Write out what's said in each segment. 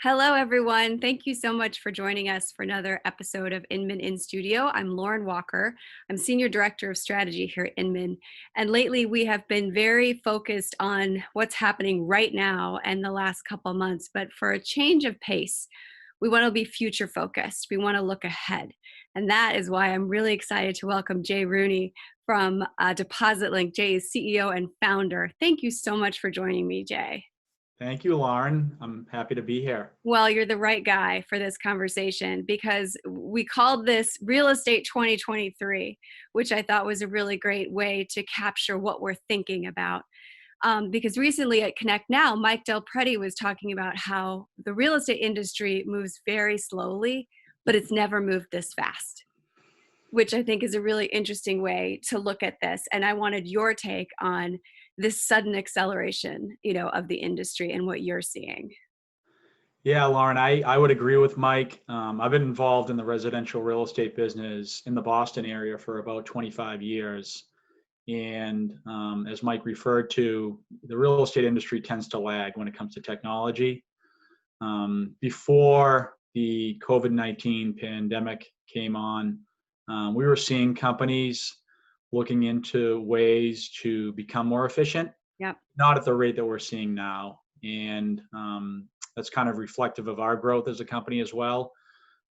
Hello, everyone. Thank you so much for joining us for another episode of Inman Instudio. I'm Lauren Walker. I'm Senior Director of Strategy here at Inman. And lately, we have been very focused on what's happening right now and the last couple of months. But for a change of pace, we want to be future focused. We want to look ahead. And that is why I'm really excited to welcome Jay Rooney from DepositLink. Jay is CEO and founder. Thank you so much for joining me, Jay. Thank you, Lauren. I'm happy to be here. Well, you're the right guy for this conversation because we called this Real Estate 2023, which I thought was a really great way to capture what we're thinking about. Because recently at Connect Now, Mike Del Prete was talking about how the real estate industry moves very slowly, but it's never moved this fast, which I think is a really interesting way to look at this. And I wanted your take on this sudden acceleration, of the industry and what you're seeing. Yeah, Lauren, I would agree with Mike. I've been involved in the residential real estate business in the Boston area for about 25 years. And as Mike referred to, the real estate industry tends to lag when it comes to technology. Before the COVID-19 pandemic came on, we were seeing companies looking into ways to become more efficient, Yep. not at the rate that we're seeing now. And that's kind of reflective of our growth as a company as well.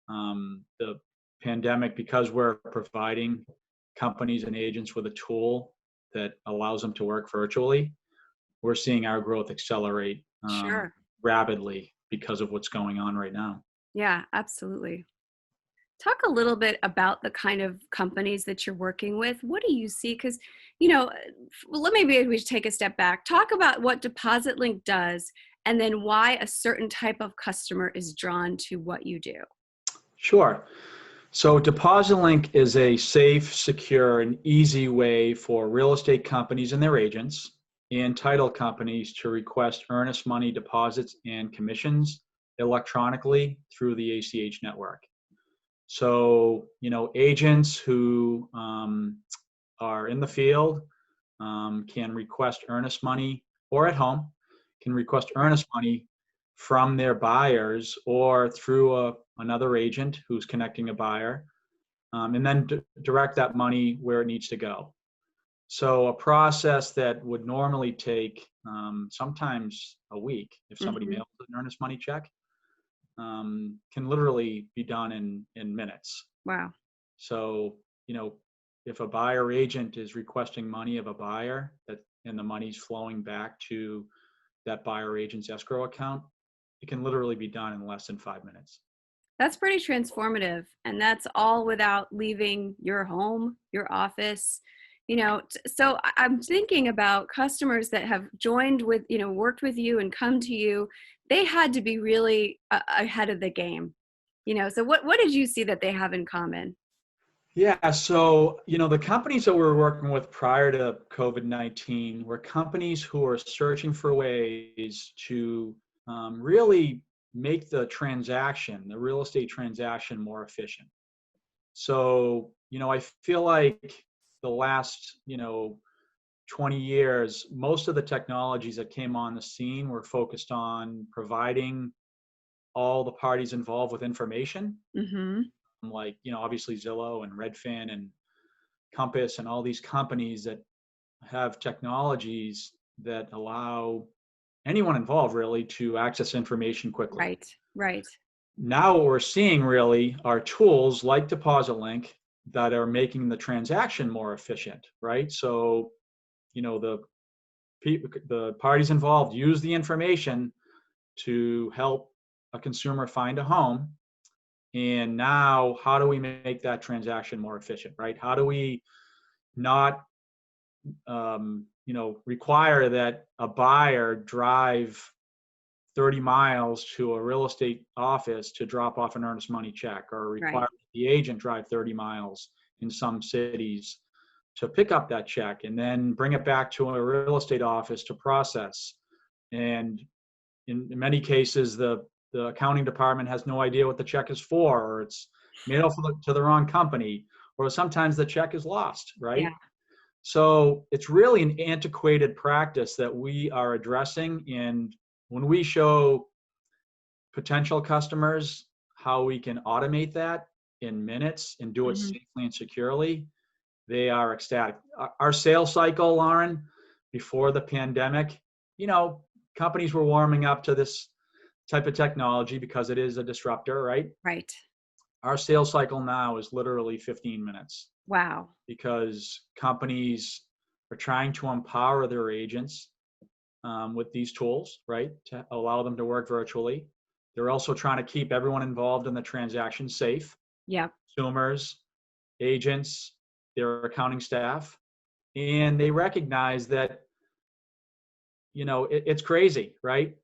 The pandemic, because we're providing companies and agents with a tool that allows them to work virtually, we're seeing our growth accelerate Sure. rapidly because of what's going on right now. Yeah, absolutely. Talk a little bit about the kind of companies that you're working with. What do you see? Because, maybe we should take a step back. Talk about what DepositLink does and then why a certain type of customer is drawn to what you do. Sure. So DepositLink is a safe, secure, and easy way for real estate companies and their agents and title companies to request earnest money deposits and commissions electronically through the ACH network. So, agents who are in the field can request earnest money, or at home can request earnest money from their buyers or through another agent who's connecting a buyer, and then direct that money where it needs to go. So a process that would normally take sometimes a week if somebody mails an earnest money check can literally be done in minutes. Wow. So, if a buyer agent is requesting money of a buyer and the money's flowing back to that buyer agent's escrow account, it can literally be done in less than 5 minutes. That's pretty transformative. And that's all without leaving your home, your office. So I'm thinking about customers that have joined with, worked with you and come to you. They had to be really ahead of the game. So what did you see that they have in common? Yeah, so, the companies that we were working with prior to COVID-19 were companies who are searching for ways to really make the real estate transaction more efficient. So, I feel like the last, 20 years, most of the technologies that came on the scene were focused on providing all the parties involved with information. Mm-hmm. Like, obviously Zillow and Redfin and Compass and all these companies that have technologies that allow anyone involved really to access information quickly. Right. Now what we're seeing really are tools like DepositLink that are making the transaction more efficient, right? So, the parties involved use the information to help a consumer find a home. And now, how do we make that transaction more efficient, right? How do we not, require that a buyer drive 30 miles to a real estate office to drop off an earnest money check, or require the agent drive 30 miles in some cities to pick up that check and then bring it back to a real estate office to process. And in many cases, the accounting department has no idea what the check is for, or it's made out to the wrong company, or sometimes the check is lost, right? Yeah. So it's really an antiquated practice that we are addressing. And when we show potential customers how we can automate that in minutes and do it Hmm. safely and securely, they are ecstatic. Our sales cycle, Lauren, before the pandemic, you know, companies were warming up to this type of technology because it is a disruptor, right? Right. Our sales cycle now is literally 15 minutes Wow. because companies are trying to empower their agents with these tools, right, to allow them to work virtually. They're also trying to keep everyone involved in the transaction safe, Yep. consumers, agents, their accounting staff, and they recognize that, you know, it's crazy, right?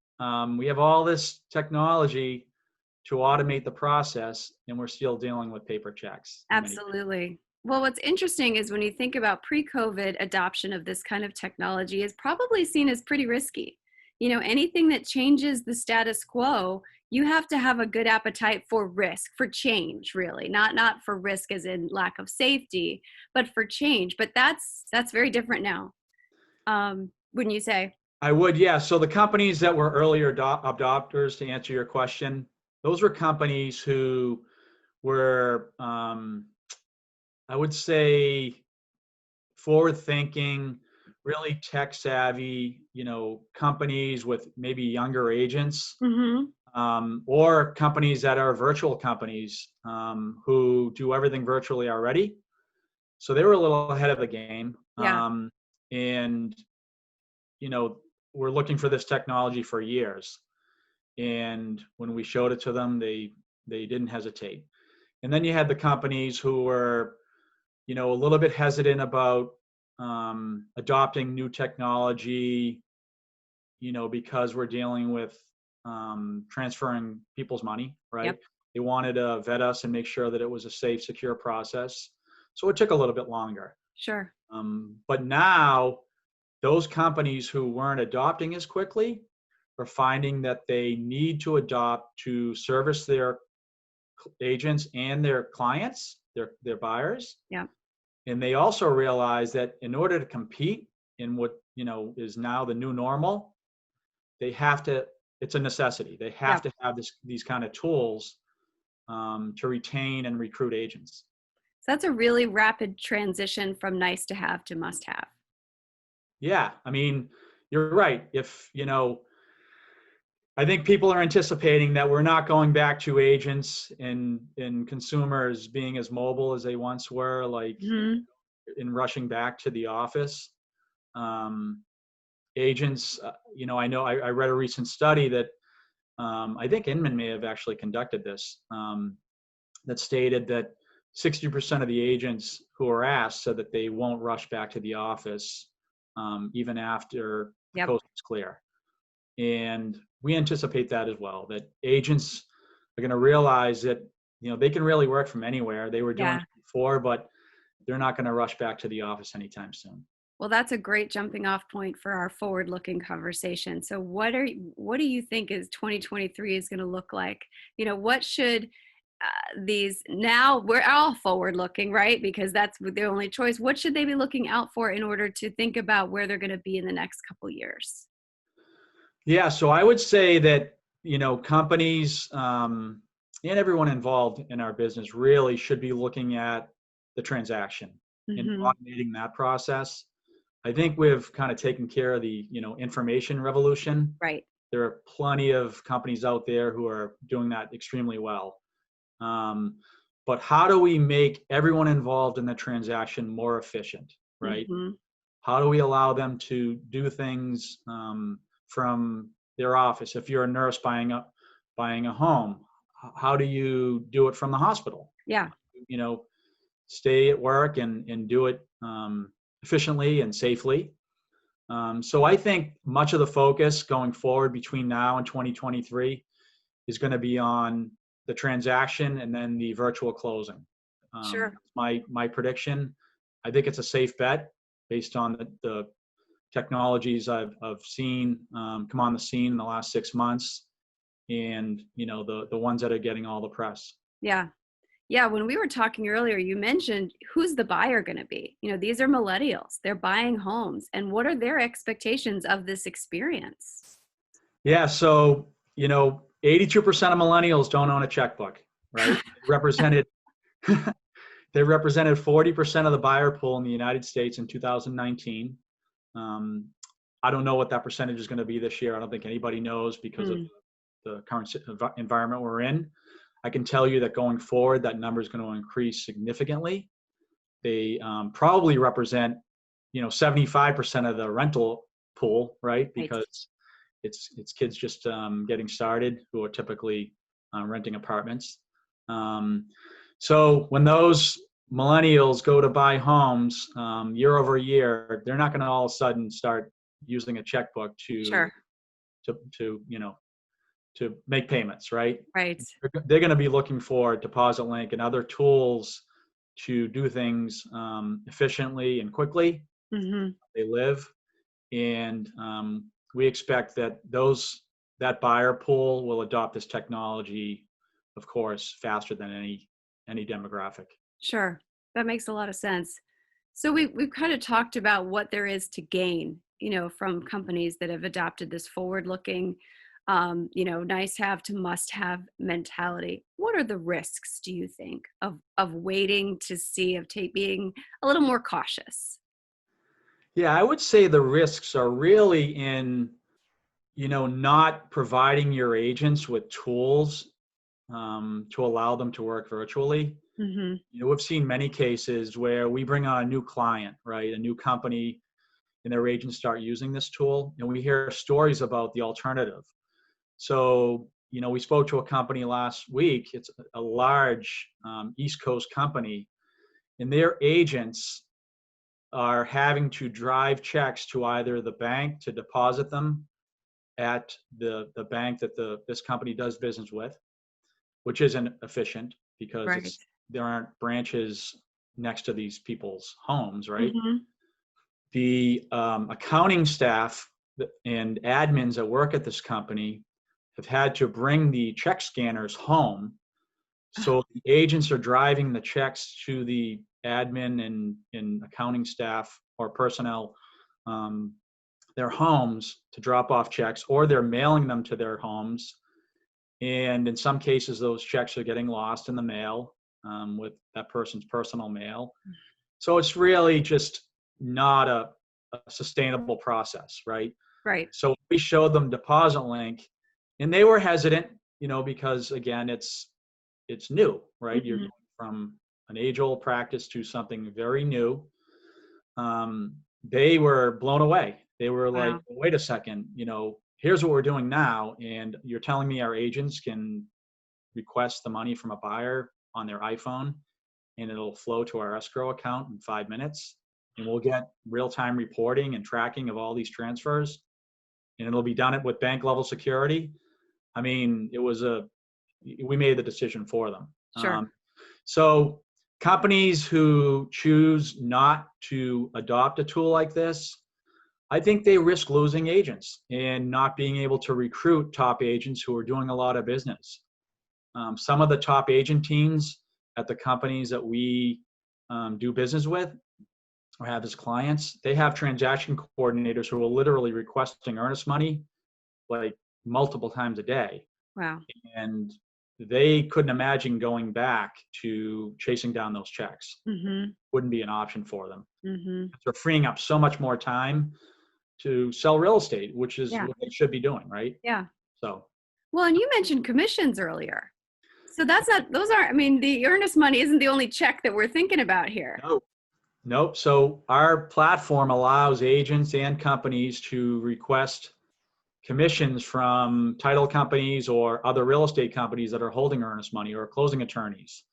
We have all this technology to automate the process, and we're still dealing with paper checks in many cases. Absolutely. Well, what's interesting is when you think about pre-COVID adoption of this kind of technology is probably seen as pretty risky. Anything that changes the status quo, you have to have a good appetite for risk, for change, really. Not for risk as in lack of safety, but for change. But that's very different now. Wouldn't you say? I would, yeah. So the companies that were earlier adopters, to answer your question, those were companies who were, I would say, forward thinking, really tech savvy, you know, companies with maybe younger agents, Mm-hmm. or companies that are virtual companies who do everything virtually already. So they were a little ahead of the game. Yeah, And, you know, we're looking for this technology for years. And when we showed it to them, they didn't hesitate. And then you had the companies who were, you know, a little bit hesitant about adopting new technology, you know, because we're dealing with transferring people's money, right? yep, They wanted to vet us and make sure that it was a safe, secure process. So it took a little bit longer. sure. But now, those companies who weren't adopting as quickly are finding that they need to adopt to service their agents and their clients, their buyers. Yeah, And they also realize that in order to compete in what, you know, is now the new normal, they have to, it's a necessity. They yeah. have to have these kind of tools to retain and recruit agents. So that's a really rapid transition from nice to have to must have. Yeah, I mean, you're right. If, you know, I think people are anticipating that we're not going back to agents and consumers being as mobile as they once were, like Hmm. in rushing back to the office. Um, Agents, you know, I read a recent study that I think Inman may have actually conducted this, that stated that 60% of the agents who are asked said that they won't rush back to the office even after the Yep. coast is clear. And we anticipate that as well, that agents are going to realize that, you know, they can really work from anywhere. They were doing Yeah. it before, but they're not going to rush back to the office anytime soon. Well, that's a great jumping off point for our forward-looking conversation. So what do you think is 2023 is going to look like? What should these now we're all forward looking, right? Because that's the only choice. What should they be looking out for in order to think about where they're going to be in the next couple years? Yeah, so I would say that, you know, companies and everyone involved in our business really should be looking at the transaction and Hmm. automating that process. I think we've kind of taken care of the, you know, information revolution. Right. There are plenty of companies out there who are doing that extremely well. Um, but how do we make everyone involved in the transaction more efficient, right? Hmm. How do we allow them to do things from their office? If you're a nurse buying a home, how do you do it from the hospital? Yeah. You know, stay at work and do it efficiently and safely. So I think much of the focus going forward between now and 2023 is going to be on the transaction and then the virtual closing. Sure. My prediction. I think it's a safe bet based on the technologies I've seen come on the scene in the last 6 months, and, you know, the ones that are getting all the press. Yeah. Yeah, when we were talking earlier, you mentioned who's the buyer going to be? These are millennials. They're buying homes. And what are their expectations of this experience? Yeah, so, you know, 82% of millennials don't own a checkbook, right? They represented 40% of the buyer pool in the United States in 2019. I don't know what that percentage is going to be this year. I don't think anybody knows because of the current environment we're in. I can tell you that going forward, that number is going to increase significantly. They probably represent, 75% of the rental pool, right? Because it's kids just getting started who are typically renting apartments. So when those millennials go to buy homes year over year, they're not going to all of a sudden start using a checkbook to make payments, right? Right. They're going to be looking for DepositLink and other tools to do things efficiently and quickly. They live, and we expect that that buyer pool will adopt this technology, of course, faster than any demographic. Sure. That makes a lot of sense. So we've kind of talked about what there is to gain, from companies that have adopted this forward-looking, nice have to must have mentality. What are the risks, do you think, of waiting to see, of being a little more cautious? Yeah, I would say the risks are really in, not providing your agents with tools to allow them to work virtually. We've seen many cases where we bring on a new client, right? A new company, and their agents start using this tool, and we hear stories about the alternative. So, we spoke to a company last week. It's a large East Coast company, and their agents are having to drive checks to either the bank to deposit them at the bank that this company does business with, which isn't efficient because there aren't branches next to these people's homes, right? The accounting staff and admins that work at this company have had to bring the check scanners home. So the agents are driving the checks to the admin and accounting staff or personnel, their homes to drop off checks, or they're mailing them to their homes. And in some cases, those checks are getting lost in the mail with that person's personal mail. So it's really just not a sustainable process, right? Right. So we showed them DepositLink, and they were hesitant, because again, it's new, right? You're going from an age-old practice to something very new. They were blown away. They were like, wait a second, here's what we're doing now, and you're telling me our agents can request the money from a buyer on their iPhone, and it'll flow to our escrow account in 5 minutes, and we'll get real-time reporting and tracking of all these transfers, and it'll be done with bank-level security. I mean, we made the decision for them. Sure. So companies who choose not to adopt a tool like this, I think they risk losing agents and not being able to recruit top agents who are doing a lot of business. Some of the top agent teams at the companies that we do business with or have as clients, they have transaction coordinators who are literally requesting earnest money like multiple times a day. Wow. And they couldn't imagine going back to chasing down those checks. Wouldn't be an option for them. They're freeing up so much more time to sell real estate, which is what they should be doing, right? Yeah. So. Well, and you mentioned commissions earlier. So the earnest money isn't the only check that we're thinking about here. Nope. So our platform allows agents and companies to request commissions from title companies or other real estate companies that are holding earnest money, or closing attorneys.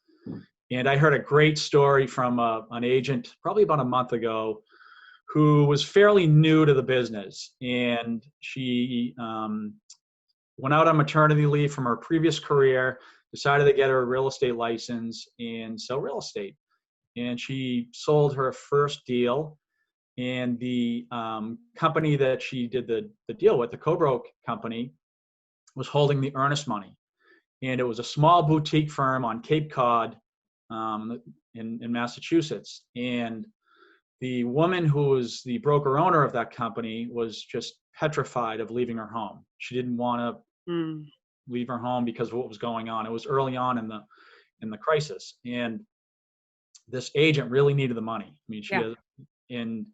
And I heard a great story from an agent probably about a month ago who was fairly new to the business. And she went out on maternity leave from her previous career, decided to get her real estate license and sell real estate. And she sold her first deal. And the company that she did the deal with, the co-broke company, was holding the earnest money. And it was a small boutique firm on Cape Cod in Massachusetts. And the woman who was the broker owner of that company was just petrified of leaving her home. She didn't want to leave her home because of what was going on. It was early on in the crisis, and this agent really needed the money. I mean, she Yeah. has, and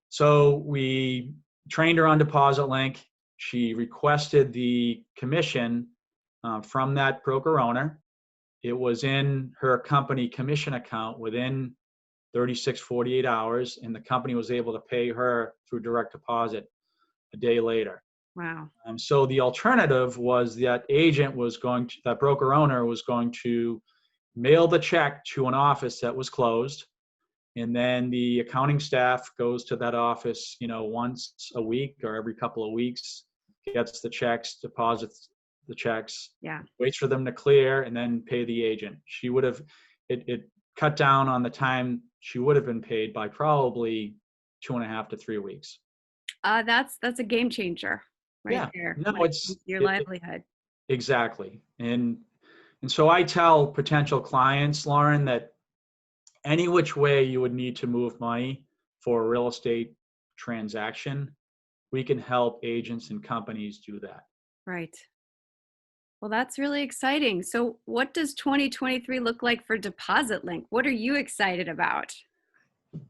so we trained her on DepositLink. She requested the commission from that broker owner. It was in her company commission account within 36, 48 hours, and the company was able to pay her through direct deposit a day later. Wow. So the alternative was that that broker owner was going to mail the check to an office that was closed. And then the accounting staff goes to that office, once a week or every couple of weeks, gets the checks, deposits the checks, Yeah. waits for them to clear, and then pay the agent. It cut down on the time she would have been paid by probably 2.5 to 3 weeks. That's a game changer right Yeah, there no, when it comes to your livelihood. exactly. And so I tell potential clients, Lauren, that any which way you would need to move money for a real estate transaction, we can help agents and companies do that. Right. Well, that's really exciting. So what does 2023 look like for DepositLink? What are you excited about?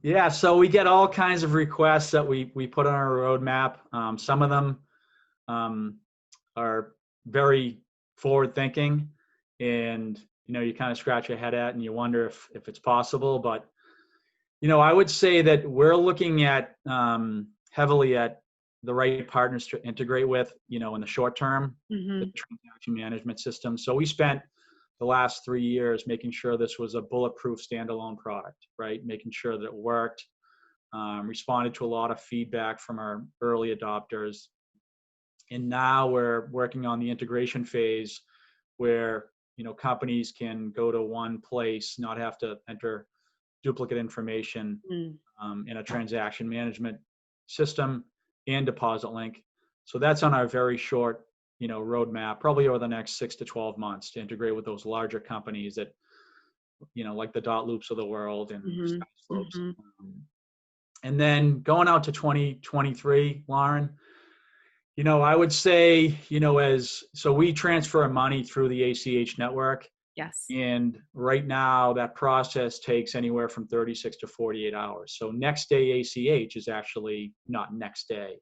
Yeah, so we get all kinds of requests that we put on our roadmap. Some of them are very forward thinking, and you kind of scratch your head at and you wonder if it's possible. But I would say that we're looking at heavily at the right partners to integrate with, in the short term, the Mm-hmm. transaction management system. So we spent the last 3 years making sure this was a bulletproof standalone product, right? Making sure that it worked, responded to a lot of feedback from our early adopters. And now we're working on the integration phase where, companies can go to one place, not have to enter duplicate information Mm. in a transaction management system and DepositLink. So that's on our very short, roadmap, probably over the next 6 to 12 months to integrate with those larger companies that, like the Dot Loops of the world and Mm-hmm. SkySlopes. Mm-hmm. And then going out to 2023, Lauren, I would say, so we transfer money through the ACH network. Yes. And right now that process takes anywhere from 36 to 48 hours. So next day ACH is actually not next day.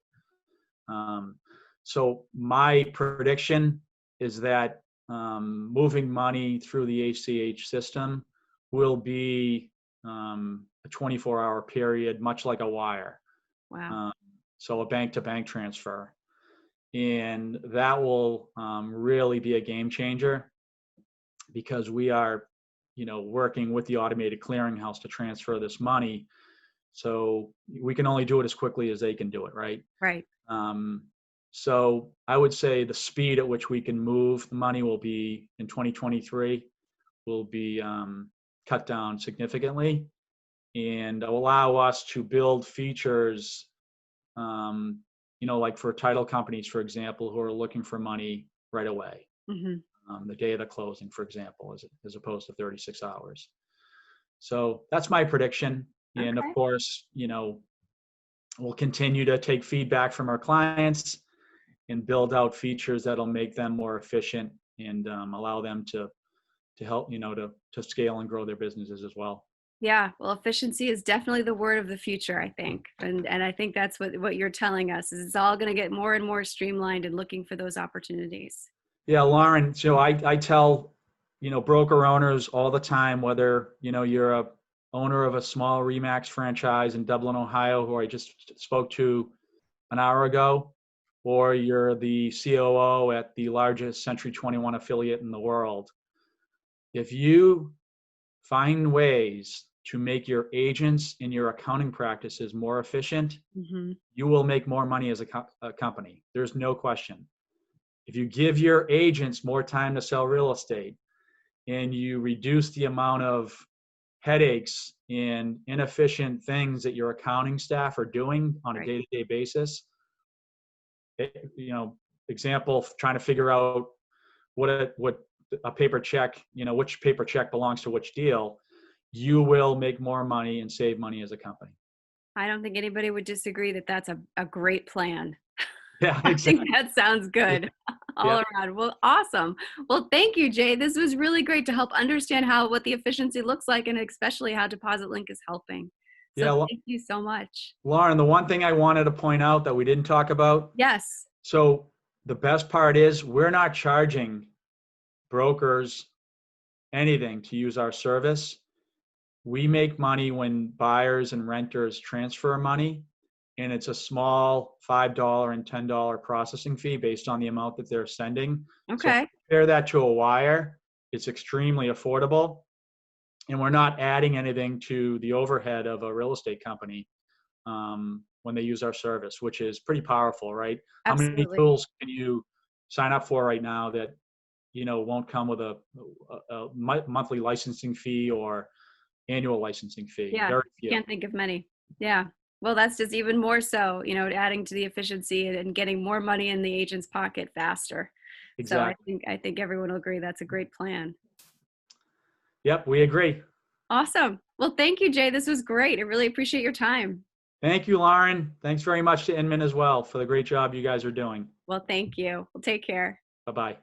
So my prediction is that moving money through the ACH system will be a 24-hour period, much like a wire. Wow. So a bank-to-bank transfer. And that will really be a game changer because we are, working with the automated clearinghouse to transfer this money. So we can only do it as quickly as they can do it, right? Right. So I would say the speed at which we can move the money will be in 2023 will be cut down significantly and allow us to build features, like for title companies, for example, who are looking for money right away, Mm-hmm. the day of the closing, for example, as opposed to 36 hours. So that's my prediction. And of Okay. course, we'll continue to take feedback from our clients and build out features that'll make them more efficient and allow them to help, to scale and grow their businesses as well. Yeah. Well, efficiency is definitely the word of the future, I think. And I think that's what you're telling us is it's all going to get more and more streamlined and looking for those opportunities. Yeah, Lauren, so I tell, broker owners all the time, whether, you're a owner of a small Remax franchise in Dublin, Ohio, who I just spoke to an hour ago, or you're the COO at the largest Century 21 affiliate in the world. If you find ways to make your agents and your accounting practices more efficient, Mm-hmm. you will make more money as a company. There's no question. If you give your agents more time to sell real estate and you reduce the amount of headaches and inefficient things that your accounting staff are doing on a Right. day-to-day basis, example, trying to figure out what a paper check, which paper check belongs to which deal, you will make more money and save money as a company. I don't think anybody would disagree that that's a great plan. Yeah, I think exactly. that sounds good. all Yep. around. Well, awesome. Well, thank you, Jay. This was really great to help understand what the efficiency looks like, and especially how DepositLink is helping. So Yeah, thank you so much. Lauren, the one thing I wanted to point out that we didn't talk about, Yes. so the best part is we're not charging brokers anything to use our service. We make money when buyers and renters transfer money, and it's a small $5 and $10 processing fee based on the amount that they're sending. So Okay. compare that to a wire, it's extremely affordable, and we're not adding anything to the overhead of a real estate company when they use our service, which is pretty powerful, right? How many Absolutely. tools can you sign up for right now that won't come with a monthly licensing fee or annual licensing fee? Yeah. Very few. Can't think of many. Yeah. Well, that's just even more so, adding to the efficiency and getting more money in the agent's pocket faster. So Exactly. I think everyone will agree that's a great plan. Yep, we agree. Awesome. Well, thank you, Jay. This was great. I really appreciate your time. Thank you, Lauren. Thanks very much to Inman as well for the great job you guys are doing. Well, thank you. Well, take care. Bye-bye.